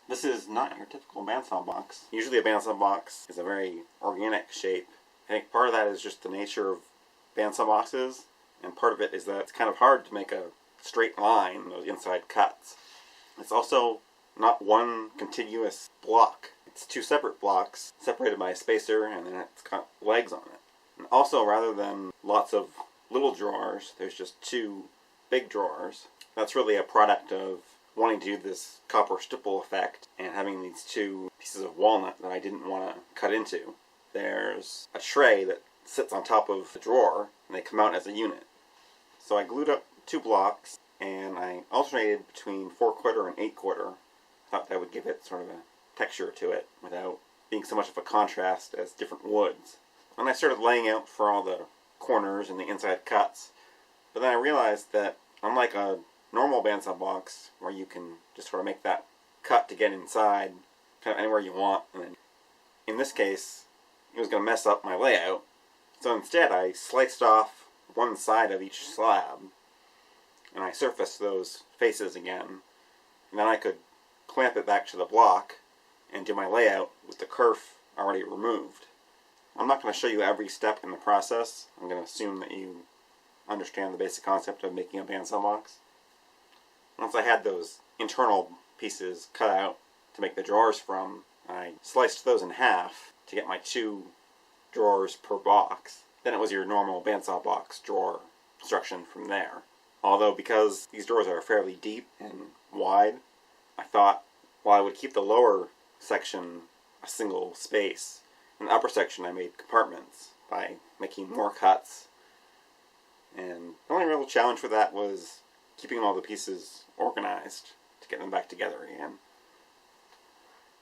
This is not your typical bandsaw box. Usually a bandsaw box is a very organic shape. I think part of that is just the nature of bandsaw boxes, and part of it is that it's kind of hard to make a straight line, those inside cuts. It's also not one continuous block. It's two separate blocks, separated by a spacer, and then it's got legs on it. And also, rather than lots of little drawers, there's just two big drawers. That's really a product of wanting to do this copper stipple effect and having these two pieces of walnut that I didn't want to cut into. There's a tray that sits on top of the drawer, and they come out as a unit. So I glued up two blocks, and I alternated between 4/4 and 8/4. I thought that would give it sort of a texture to it without being so much of a contrast as different woods. And I started laying out for all the corners and the inside cuts. But then I realized that unlike a normal bandsaw box where you can just sort of make that cut to get inside kind of anywhere you want, and then in this case it was going to mess up my layout. So instead I sliced off one side of each slab and I surfaced those faces again, and then I could clamp it back to the block and do my layout with the kerf already removed. I'm not going to show you every step in the process. I'm going to assume that you understand the basic concept of making a bandsaw box. Once I had those internal pieces cut out to make the drawers from, I sliced those in half to get my two drawers per box. Then it was your normal bandsaw box drawer construction from there. Although because these drawers are fairly deep and wide, I thought, well, I would keep the lower section a single space. In the upper section I made compartments by making more cuts. And the only real challenge for that was keeping all the pieces organized to get them back together again.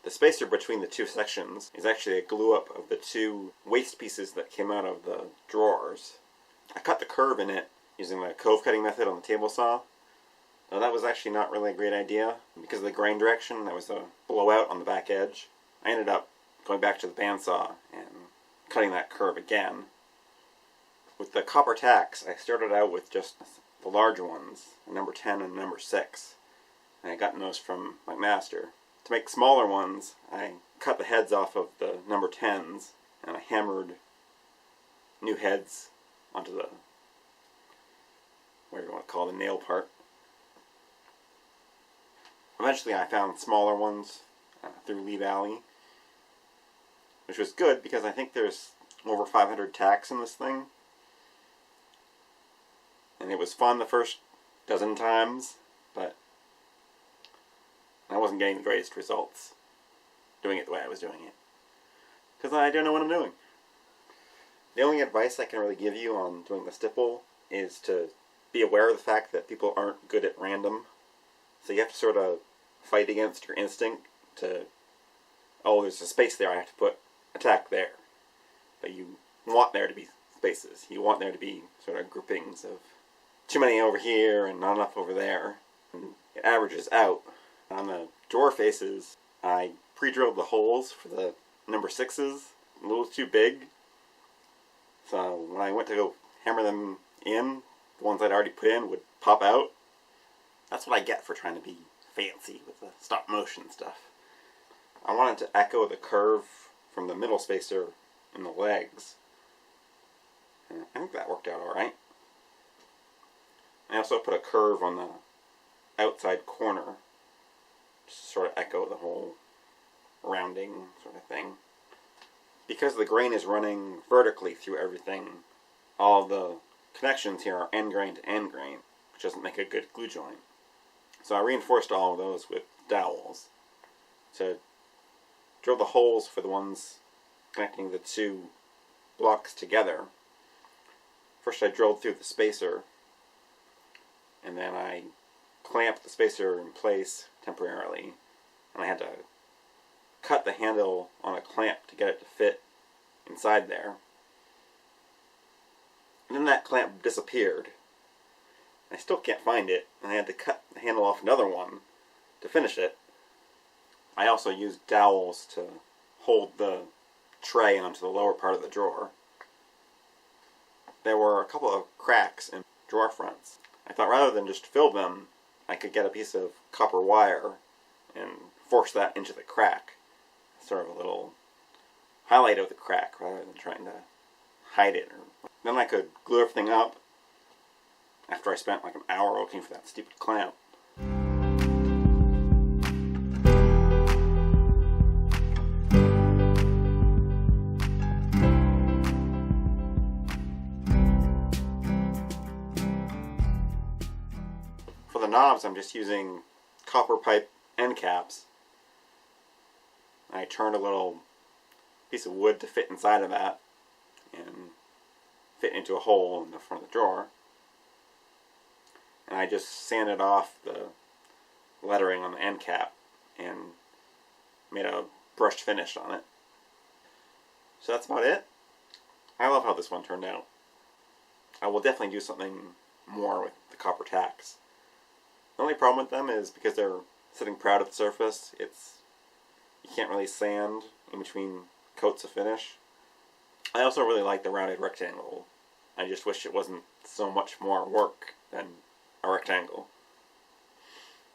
The spacer between the two sections is actually a glue-up of the two waste pieces that came out of the drawers. I cut the curve in it using the cove cutting method on the table saw. Now that was actually not really a great idea. Because of the grain direction, there was a blowout on the back edge. I ended up going back to the bandsaw and cutting that curve again. With the copper tacks, I started out with just the large ones, number 10 and number 6. And I got those from my master. To make smaller ones, I cut the heads off of the number 10s, and I hammered new heads onto the, what do you want to call the nail part. Eventually I found smaller ones through Lee Valley, which was good because I think there's over 500 tacks in this thing. And it was fun the first dozen times, but I wasn't getting the greatest results doing it the way I was doing it. Because I don't know what I'm doing. The only advice I can really give you on doing the stipple is to be aware of the fact that people aren't good at random. So you have to sort of fight against your instinct to, oh, there's a space there, I have to put a tack there. But you want there to be spaces. You want there to be sort of groupings of too many over here and not enough over there. And it averages out. On the drawer faces, I pre-drilled the holes for the number 6s, a little too big. So when I went to go hammer them in, the ones I'd already put in would pop out. That's what I get for trying to be fancy with the stop motion stuff. I wanted to echo the curve from the middle spacer in the legs. And I think that worked out alright. I also put a curve on the outside corner, just to sort of echo the whole rounding sort of thing. Because the grain is running vertically through everything, all the connections here are end grain to end grain, which doesn't make a good glue joint. So I reinforced all of those with dowels. To drill the holes for the ones connecting the two blocks together, first I drilled through the spacer, and then I clamped the spacer in place temporarily, and I had to cut the handle on a clamp to get it to fit inside there. And then that clamp disappeared. I still can't find it, and I had to cut the handle off another one to finish it. I also used dowels to hold the tray onto the lower part of the drawer. There were a couple of cracks in drawer fronts. I thought rather than just fill them, I could get a piece of copper wire and force that into the crack. Sort of a little highlight of the crack rather than trying to hide it. Then I could glue everything up after I spent like an hour looking for that stupid clamp. For the knobs, I'm just using copper pipe end caps. I turned a little piece of wood to fit inside of that and fit into a hole in the front of the drawer. And I just sanded off the lettering on the end cap and made a brushed finish on it. So that's about it. I love how this one turned out. I will definitely do something more with the copper tacks. The only problem with them is because they're sitting proud of the surface, you can't really sand in between coats of finish. I also really like the rounded rectangle. I just wish it wasn't so much more work than a rectangle.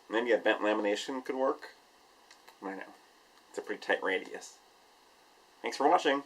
Maybe a bent lamination could work. I don't know. It's a pretty tight radius. Thanks for watching.